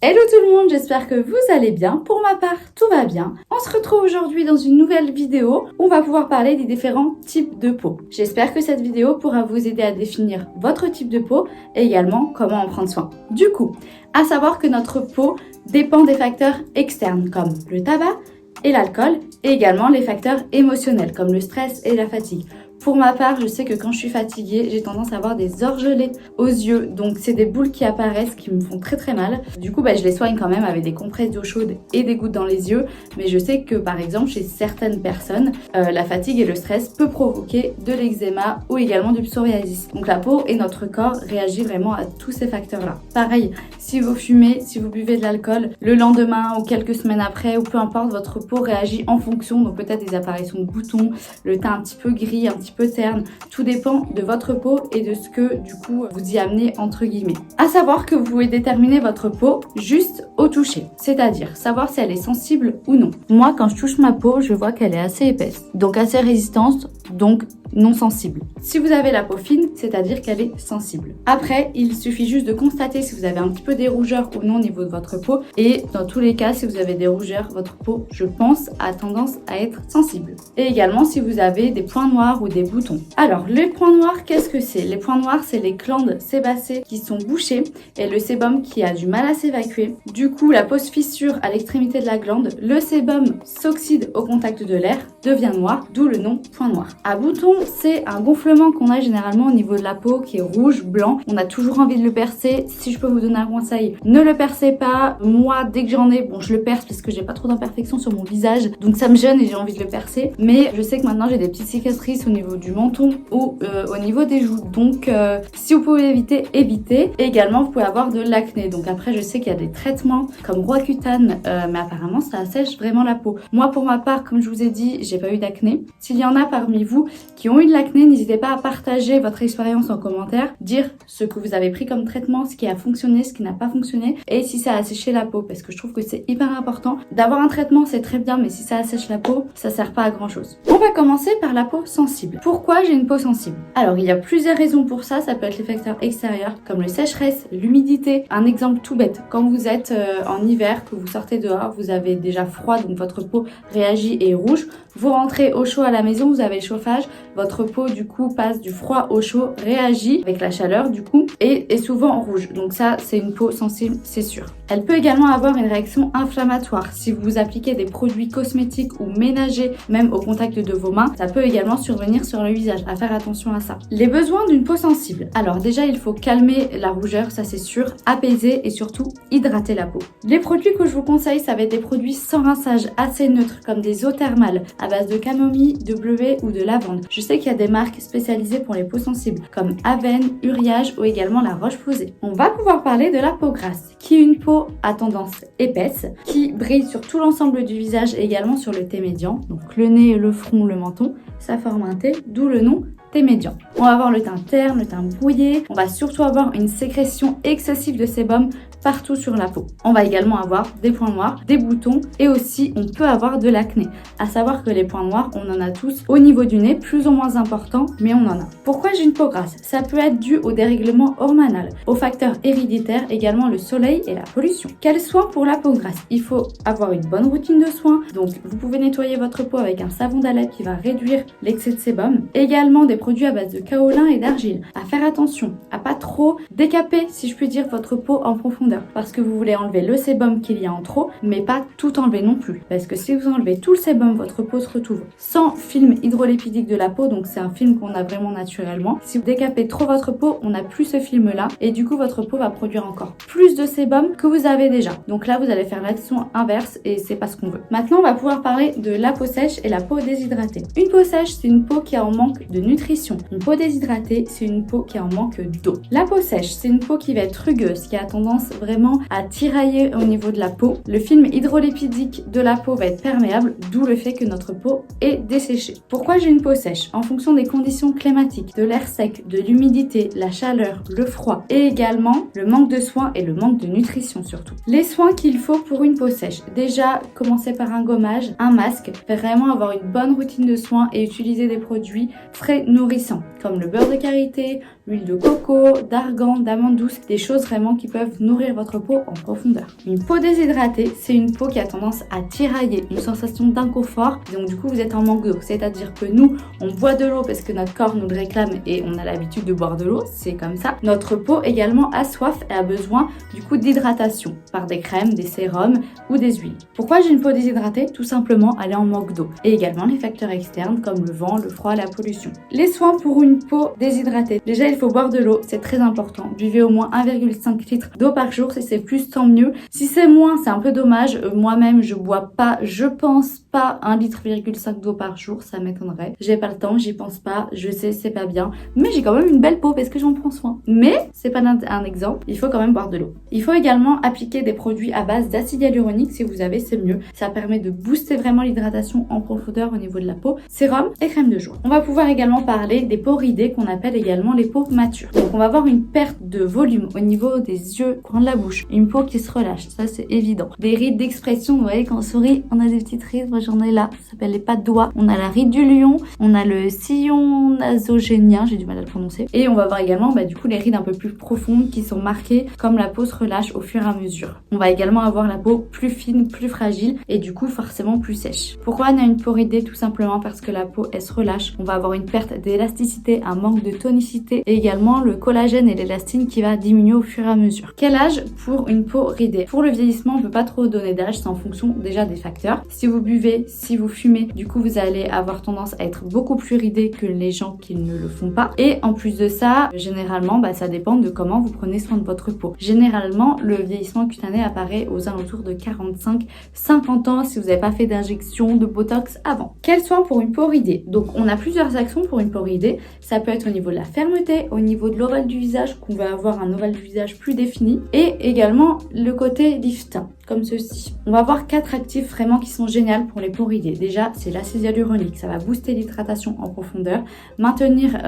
Hello tout le monde, j'espère que vous allez bien. Pour ma part, tout va bien. On se retrouve aujourd'hui dans une nouvelle vidéo où on va pouvoir parler des différents types de peau. J'espère que cette vidéo pourra vous aider à définir votre type de peau et également comment en prendre soin. Du coup, à savoir que notre peau dépend des facteurs externes comme le tabac et l'alcool et également les facteurs émotionnels comme le stress et la fatigue. Pour ma part, je sais que quand je suis fatiguée, j'ai tendance à avoir des orgelets aux yeux. Donc, c'est des boules qui apparaissent, qui me font très mal. Du coup, je les soigne quand même avec des compresses d'eau chaude et des gouttes dans les yeux. Mais je sais que, par exemple, chez certaines personnes, la fatigue et le stress peut provoquer de l'eczéma ou également du psoriasis. Donc, la peau et notre corps réagissent vraiment à tous ces facteurs-là. Pareil, si vous fumez, si vous buvez de l'alcool, le lendemain ou quelques semaines après, ou peu importe, votre peau réagit en fonction. Donc, peut-être des apparitions de boutons, le teint un petit peu gris, un petit peu terne, tout dépend de votre peau et de ce que du coup vous y amenez entre guillemets. À savoir que vous pouvez déterminer votre peau juste au toucher, c'est-à-dire savoir si elle est sensible ou non. Moi quand je touche ma peau, je vois qu'elle est assez épaisse, donc assez résistante, donc non sensible. Si vous avez la peau fine, c'est-à-dire qu'elle est sensible. Après, il suffit juste de constater si vous avez un petit peu des rougeurs ou non au niveau de votre peau et dans tous les cas, si vous avez des rougeurs, votre peau, je pense, a tendance à être sensible. Et également si vous avez des points noirs ou des boutons. Alors, les points noirs, qu'est-ce que c'est? Les points noirs, c'est les glandes sébacées qui sont bouchées et le sébum qui a du mal à s'évacuer. Du coup, la peau se fissure à l'extrémité de la glande, le sébum s'oxyde au contact de l'air, devient noir, d'où le nom point noir. À boutons, c'est un gonflement qu'on a généralement au niveau de la peau qui est rouge, blanc. On a toujours envie de le percer. Si je peux vous donner un conseil, ne le percez pas. Moi, dès que j'en ai, je le perce parce que j'ai pas trop d'imperfections sur mon visage, donc ça me gêne et j'ai envie de le percer. Mais je sais que maintenant j'ai des petites cicatrices au niveau du menton ou au niveau des joues. Donc, si vous pouvez éviter, évitez. Et également, vous pouvez avoir de l'acné. Donc après, je sais qu'il y a des traitements comme Roaccutane, mais apparemment, ça assèche vraiment la peau. Moi, pour ma part, comme je vous ai dit, j'ai pas eu d'acné. S'il y en a parmi vous qui ont eu de l'acné, n'hésitez pas à partager votre expérience en commentaire, dire ce que vous avez pris comme traitement, ce qui a fonctionné, ce qui n'a pas fonctionné et si ça a asséché la peau, parce que je trouve que c'est hyper important. D'avoir un traitement, c'est très bien, mais si ça assèche la peau, ça sert pas à grand chose. On va commencer par la peau sensible. Pourquoi j'ai une peau sensible? Alors, il y a plusieurs raisons pour ça. Ça peut être les facteurs extérieurs comme le sécheresse, l'humidité. Un exemple tout bête, quand vous êtes en hiver, que vous sortez dehors, vous avez déjà froid, donc votre peau réagit et est rouge. Vous rentrez au chaud à la maison, vous avez le chauffage, votre peau du coup passe du froid au chaud, réagit avec la chaleur du coup et est souvent rouge. Donc ça, c'est une peau sensible, c'est sûr. Elle peut également avoir une réaction inflammatoire. Si vous appliquez des produits cosmétiques ou ménagers, même au contact de vos mains, ça peut également survenir sur le visage. À faire attention à ça. Les besoins d'une peau sensible. Alors déjà, il faut calmer la rougeur, ça c'est sûr, apaiser et surtout hydrater la peau. Les produits que je vous conseille, ça va être des produits sans rinçage, assez neutres, comme des eaux thermales à base de camomille, de bleuet ou de lavande. Je sais qu'il y a des marques spécialisées pour les peaux sensibles, comme Aven, Uriage ou également la Roche-Posay. On va pouvoir parler de la peau grasse, qui est une peau à tendance épaisse, qui brille sur tout l'ensemble du visage et également sur le T médian, donc le nez, le front, le menton. Ça forme un T, d'où le nom T médian. On va avoir le teint terne, le teint brouillé. On va surtout avoir une sécrétion excessive de sébum partout sur la peau. On va également avoir des points noirs, des boutons et aussi on peut avoir de l'acné. À savoir que les points noirs, on en a tous au niveau du nez, plus ou moins important, mais on en a. Pourquoi j'ai une peau grasse? Ça peut être dû au dérèglement hormonal, aux facteurs héréditaires, également le soleil et la pollution. Quels soins pour la peau grasse? Il faut avoir une bonne routine de soins. Donc vous pouvez nettoyer votre peau avec un savon d'Alep qui va réduire l'excès de sébum. Également des produits à base de kaolin et d'argile. À faire attention à pas trop décaper, si je puis dire, votre peau en profondeur. Parce que vous voulez enlever le sébum qu'il y a en trop, mais pas tout enlever non plus. Parce que si vous enlevez tout le sébum, votre peau se retrouve sans film hydrolipidique de la peau, donc c'est un film qu'on a vraiment naturellement. Si vous décapez trop votre peau, on n'a plus ce film-là, et du coup votre peau va produire encore plus de sébum que vous avez déjà. Donc là, vous allez faire l'action inverse, et c'est pas ce qu'on veut. Maintenant, on va pouvoir parler de la peau sèche et la peau déshydratée. Une peau sèche, c'est une peau qui est en manque de nutrition. Une peau déshydratée, c'est une peau qui est en manque d'eau. La peau sèche, c'est une peau qui va être rugueuse, qui a tendance vraiment à tirailler au niveau de la peau. Le film hydrolipidique de la peau va être perméable, d'où le fait que notre peau est desséchée. Pourquoi j'ai une peau sèche? En fonction des conditions climatiques, de l'air sec, de l'humidité, la chaleur, le froid et également le manque de soins et le manque de nutrition surtout. Les soins qu'il faut pour une peau sèche. Déjà, commencer par un gommage, un masque, vraiment avoir une bonne routine de soins et utiliser des produits frais nourrissants comme le beurre de karité, l'huile de coco, d'argan, d'amande douce, des choses vraiment qui peuvent nourrir votre peau en profondeur. Une peau déshydratée, c'est une peau qui a tendance à tirailler, une sensation d'inconfort, donc du coup vous êtes en manque d'eau. C'est-à-dire que nous, on boit de l'eau parce que notre corps nous le réclame et on a l'habitude de boire de l'eau, c'est comme ça. Notre peau également a soif et a besoin du coup d'hydratation par des crèmes, des sérums ou des huiles. Pourquoi j'ai une peau déshydratée? Tout simplement, elle est en manque d'eau. Et également les facteurs externes comme le vent, le froid, la pollution. Les soins pour une peau déshydratée. Déjà, il faut boire de l'eau, c'est très important. Buvez au moins 1,5 litre d'eau par jour. Si c'est plus, tant mieux. Si c'est moins, c'est un peu dommage. Moi-même, je bois pas, je pense pas 1,5 litre d'eau par jour, ça m'étonnerait. J'ai pas le temps, j'y pense pas, je sais, c'est pas bien. Mais j'ai quand même une belle peau parce que j'en prends soin. Mais c'est pas un exemple, il faut quand même boire de l'eau. Il faut également appliquer des produits à base d'acide hyaluronique. Si vous avez, c'est mieux. Ça permet de booster vraiment l'hydratation en profondeur au niveau de la peau. Sérum et crème de jour. On va pouvoir également parler des peaux ridées qu'on appelle également les peaux matures. Donc on va avoir une perte de volume au niveau des yeux, coin de la bouche, une peau qui se relâche, ça c'est évident. Des rides d'expression, vous voyez quand on sourit, on a des petites rides, moi j'en ai là, ça s'appelle les pattes de doigts. On a la ride du lion, on a le sillon nasogénien, j'ai du mal à le prononcer. Et on va voir également du coup les rides un peu plus profondes qui sont marquées comme la peau se relâche au fur et à mesure. On va également avoir la peau plus fine, plus fragile et du coup forcément plus sèche. Pourquoi on a une peau ridée? Tout simplement parce que la peau elle se relâche. On va avoir une perte d'élasticité, un manque de tonicité et également le collagène et l'élastine qui va diminuer au fur et à mesure. Quel âge pour une peau ridée? Pour le vieillissement, on ne peut pas trop donner d'âge, c'est en fonction déjà des facteurs. Si vous buvez, si vous fumez, du coup vous allez avoir tendance à être beaucoup plus ridé que les gens qui ne le font pas. Et en plus de ça, généralement, ça dépend de comment vous prenez soin de votre peau. Généralement, le vieillissement cutané apparaît aux alentours de 45-50 ans si vous n'avez pas fait d'injection de botox avant. Quels soins pour une peau ridée? Donc on a plusieurs actions pour une peau ridée. Ça peut être au niveau de la fermeté, au niveau de l'ovale du visage, qu'on va avoir un ovale du visage plus défini, et également le côté lifting, comme ceci. On va avoir 4 actifs vraiment qui sont géniaux pour les peaux ridées. Déjà, c'est l'acide hyaluronique, ça va booster l'hydratation en profondeur, maintenir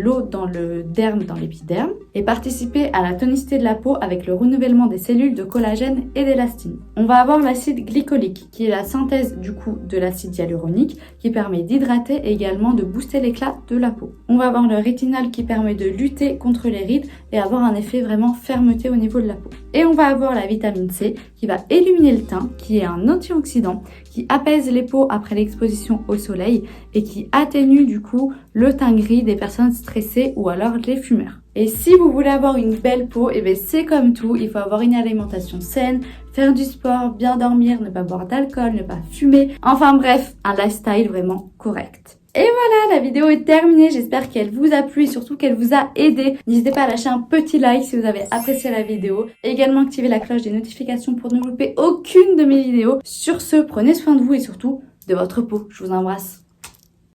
l'eau dans le derme, dans l'épiderme, et participer à la tonicité de la peau avec le renouvellement des cellules de collagène et d'élastine. On va avoir l'acide glycolique, qui est la synthèse du coup de l'acide hyaluronique, qui permet d'hydrater et également de booster l'éclat de la peau. On va avoir le rétinal qui permet de lutter contre les rides et avoir un effet vraiment fermeté au niveau de la peau. Et on va avoir la vitamine C qui va illuminer le teint, qui est un antioxydant, qui apaise les peaux après l'exposition au soleil et qui atténue du coup le teint gris des personnes stressées ou alors les fumeurs. Et si vous voulez avoir une belle peau, c'est comme tout, il faut avoir une alimentation saine, faire du sport, bien dormir, ne pas boire d'alcool, ne pas fumer, enfin bref, un lifestyle vraiment correct. Et voilà, la vidéo est terminée, j'espère qu'elle vous a plu et surtout qu'elle vous a aidé. N'hésitez pas à lâcher un petit like si vous avez apprécié la vidéo. Et également activer la cloche des notifications pour ne louper aucune de mes vidéos. Sur ce, prenez soin de vous et surtout de votre peau. Je vous embrasse.